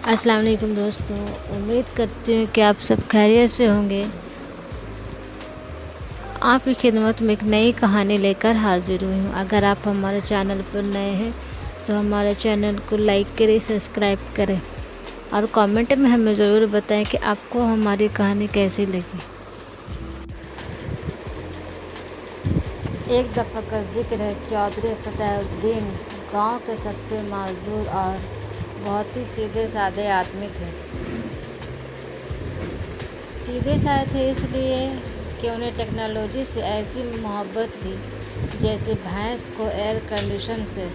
अस्सलाम वालेकुम दोस्तों, उम्मीद करती हूँ कि आप सब खैरियत से होंगे। आपकी खिदमत में एक नई कहानी लेकर हाजिर हुई हूँ। अगर आप हमारे चैनल पर नए हैं तो हमारे चैनल को लाइक करें, सब्सक्राइब करें और कमेंट में हमें ज़रूर बताएं कि आपको हमारी कहानी कैसी लगी। एक दफ़ा का जिक्र है, चौधरी फतेहुद्दीन गांव के सबसे माजूर और बहुत ही सीधे साधे आदमी थे। सीधे साधे थे इसलिए कि उन्हें टेक्नोलॉजी से ऐसी मोहब्बत थी जैसे भैंस को एयर कंडीशन से।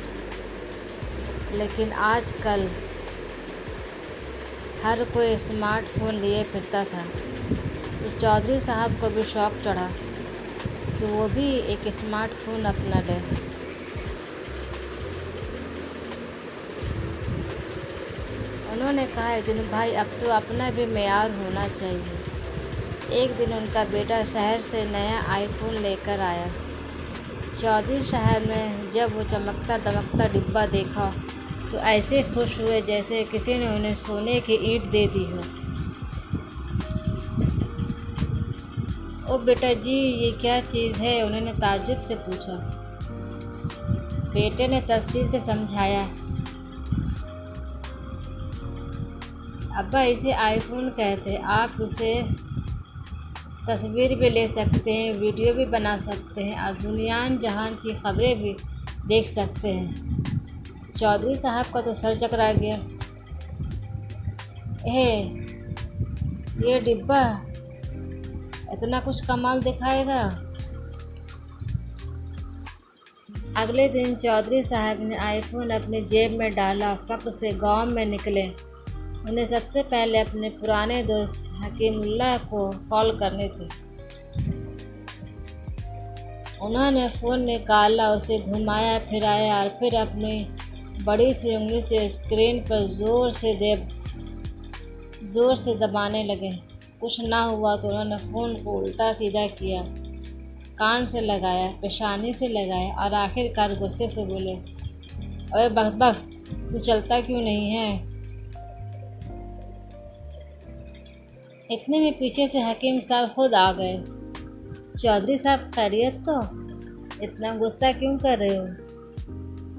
लेकिन आजकल हर कोई स्मार्टफोन लिए फिरता था, तो चौधरी साहब को भी शौक़ चढ़ा कि वो भी एक स्मार्टफोन अपना ले। उन्होंने कहा, एक दिन भाई अब तो अपना भी मेयार होना चाहिए। एक दिन उनका बेटा शहर से नया आईफोन लेकर आया। चौधरी साहब ने जब वो चमकता दमकता डिब्बा देखा तो ऐसे खुश हुए जैसे किसी ने उन्हें सोने की ईंट दे दी हो। ओ बेटा जी, ये क्या चीज़ है? उन्होंने ताज्जुब से पूछा। बेटे ने तफसील से समझाया, अब्बा इसे आईफोन कहते हैं। आप इसे तस्वीर भी ले सकते हैं, वीडियो भी बना सकते हैं और दुनिया जहान की खबरें भी देख सकते हैं। चौधरी साहब का तो सर चकरा गया। ये डिब्बा इतना कुछ कमाल दिखाएगा? अगले दिन चौधरी साहब ने आईफोन अपनी जेब में डाला, फक से गांव में निकले। उन्हें सबसे पहले अपने पुराने दोस्त हकीमुल्लाह को कॉल करनी थी। उन्होंने फ़ोन निकाला, उसे घुमाया फिराया और फिर अपनी बड़ी सी उंगली से स्क्रीन पर ज़ोर से दबाने लगे। कुछ ना हुआ तो उन्होंने फ़ोन को उल्टा सीधा किया, कान से लगाया, पेशानी से लगाया और आखिरकार गुस्से से बोले, अरे बकबक, तू चलता क्यों नहीं है? इतने में पीछे से हकीम साहब खुद आ गए। चौधरी साहब खैरियत तो? इतना गुस्सा क्यों कर रहे हो?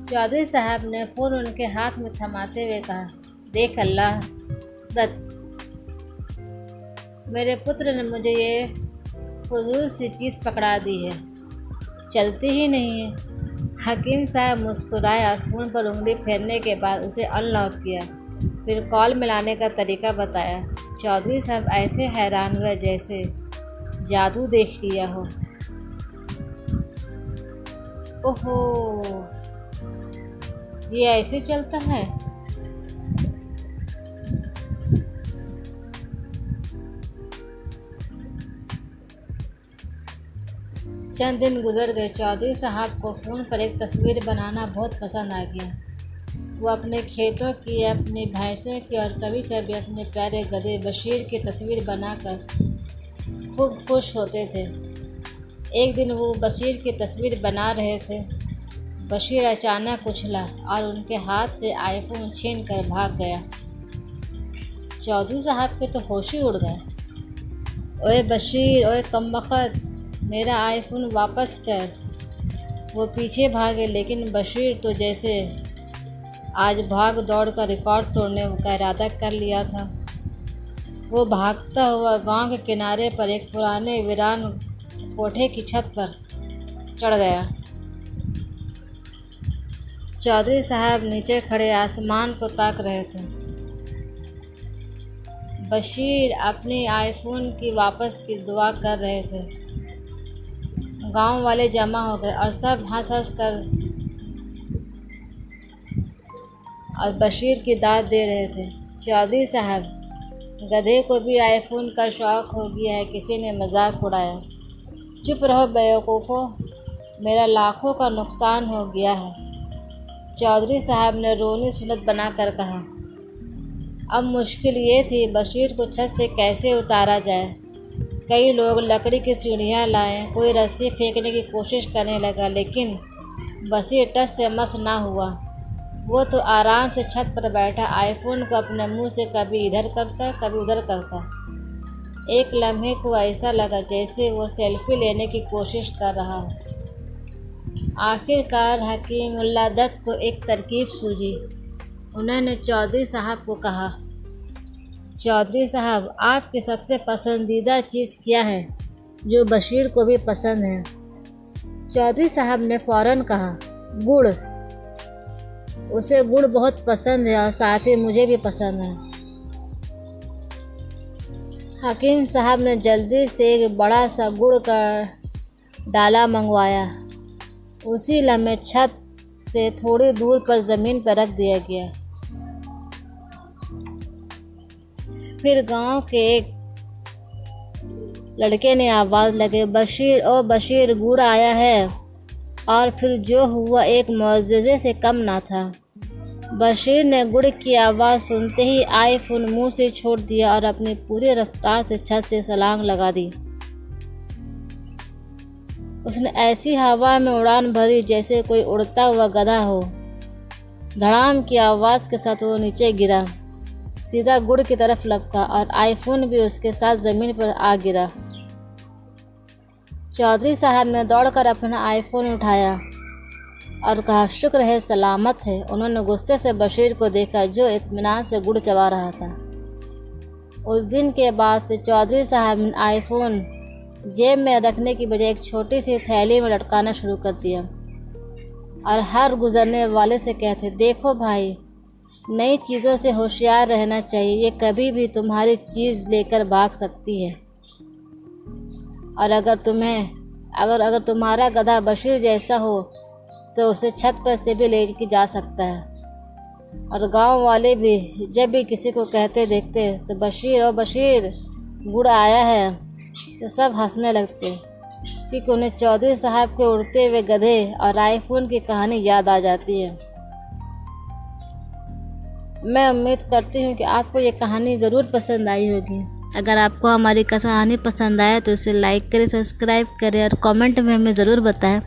चौधरी साहब ने फ़ोन उनके हाथ में थमाते हुए कहा, देख अल्लाह दत्त, मेरे पुत्र ने मुझे ये फजूल सी चीज़ पकड़ा दी है, चलती ही नहीं है। हकीम साहब मुस्कुराए और फ़ोन पर उंगली फेरने के बाद उसे अनलॉक किया, फिर कॉल मिलाने का तरीका बताया। चौधरी साहब ऐसे हैरान हुए जैसे जादू देख लिया हो। ओहो, ये ऐसे चलता है? चंद दिन गुजर गए। चौधरी साहब को फ़ोन पर एक तस्वीर बनाना बहुत पसंद आ गया। वो अपने खेतों की, अपनी भैंसों की और कभी कभी अपने प्यारे गधे बशीर की तस्वीर बनाकर खूब खुश होते थे। एक दिन वो बशीर की तस्वीर बना रहे थे। बशीर अचानक उछला और उनके हाथ से आईफोन छीन कर भाग गया। चौधरी साहब के तो होश ही उड़ गए। ओए बशीर, ओए कमबख्त, मेरा आईफोन वापस कर। वो पीछे भागे, लेकिन बशीर तो जैसे आज भाग दौड़ का रिकॉर्ड तोड़ने का इरादा कर लिया था। वो भागता हुआ गांव के किनारे पर एक पुराने वीरान कोठे की छत पर चढ़ गया। चौधरी साहब नीचे खड़े आसमान को ताक रहे थे। बशीर अपनी आईफोन की वापस की दुआ कर रहे थे। गांव वाले जमा हो गए और सब हंस हंस कर और बशीर की दाद दे रहे थे। चौधरी साहब, गधे को भी आईफोन का शौक़ हो गया है, किसी ने मजाक उड़ाया। चुप रहो बेवकूफ़ों, मेरा लाखों का नुकसान हो गया है, चौधरी साहब ने रोनी सुनत बनाकर कहा। अब मुश्किल ये थी बशीर को छत से कैसे उतारा जाए। कई लोग लकड़ी की सीढ़ियाँ लाए, कोई रस्सी फेंकने की कोशिश करने लगा, लेकिन बशीर टस से मस ना हुआ। वो तो आराम से छत पर बैठा आईफोन को अपने मुंह से कभी इधर करता कभी उधर करता। एक लम्हे को ऐसा लगा जैसे वो सेल्फी लेने की कोशिश कर रहा हो। आखिरकार हकीमुल्ला दत्त को एक तरकीब सूझी। उन्होंने चौधरी साहब को कहा, चौधरी साहब, आपकी सबसे पसंदीदा चीज़ क्या है जो बशीर को भी पसंद है? चौधरी साहब ने फ़ौरन कहा, गुड़। उसे गुड़ बहुत पसंद है और साथ ही मुझे भी पसंद है। हकीम साहब ने जल्दी से एक बड़ा सा गुड़ का डाला मंगवाया। उसी लम्हे छत से थोड़ी दूर पर ज़मीन पर रख दिया गया। फिर गांव के एक लड़के ने आवाज़ लगे, बशीर ओ बशीर, गुड़ आया है। और फिर जो हुआ एक मौजज़े से कम ना था। बशीर ने गुड़ की आवाज़ सुनते ही आईफोन मुंह से छोड़ दिया और अपनी पूरी रफ्तार से छत से छलांग लगा दी। उसने ऐसी हवा में उड़ान भरी जैसे कोई उड़ता हुआ गधा हो। धड़ाम की आवाज़ के साथ वो नीचे गिरा, सीधा गुड़ की तरफ लपका और आईफोन भी उसके साथ ज़मीन पर आ गिरा। चौधरी साहब ने दौड़कर अपना आईफोन उठाया और कहा, शुक्र है सलामत है। उन्होंने गुस्से से बशीर को देखा जो इत्मीनान से गुड़ चबा रहा था। उस दिन के बाद से चौधरी साहब ने आईफोन जेब में रखने की बजाय एक छोटी सी थैली में लटकाना शुरू कर दिया और हर गुजरने वाले से कहते, देखो भाई, नई चीज़ों से होशियार रहना चाहिए, ये कभी भी तुम्हारी चीज़ लेकर भाग सकती है। और अगर तुम्हारा गधा बशीर जैसा हो तो उसे छत पर से भी ले जा सकता है। और गांव वाले भी जब भी किसी को कहते देखते तो बशीर ओ बशीर, गुड़ आया है, तो सब हंसने लगते, क्योंकि उन्हें चौधरी साहब के उड़ते हुए गधे और आईफोन की कहानी याद आ जाती है। मैं उम्मीद करती हूँ कि आपको ये कहानी ज़रूर पसंद आई होगी। अगर आपको हमारी कहानी पसंद आए तो इसे लाइक करें, सब्सक्राइब करें और कमेंट में हमें ज़रूर बताएं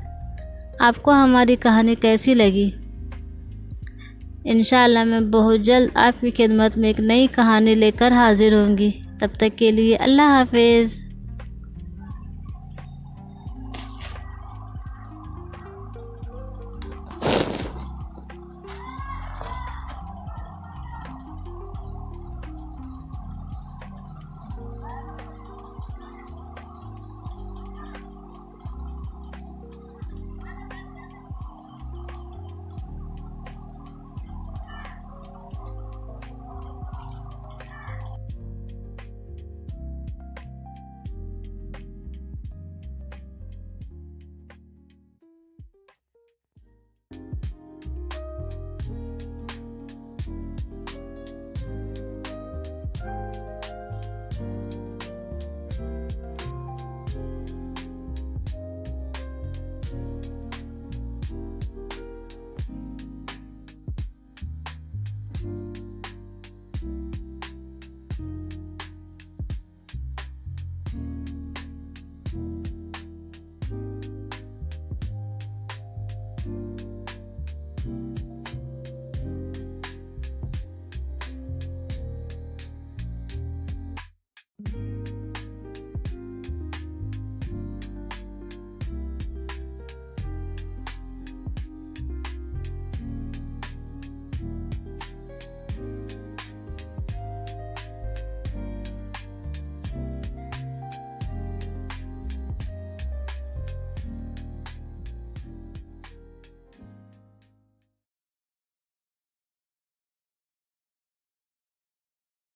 आपको हमारी कहानी कैसी लगी। इंशाअल्लाह मैं बहुत जल्द आपकी खिदमत में एक नई कहानी लेकर हाजिर होंगी। तब तक के लिए अल्लाह हाफिज़।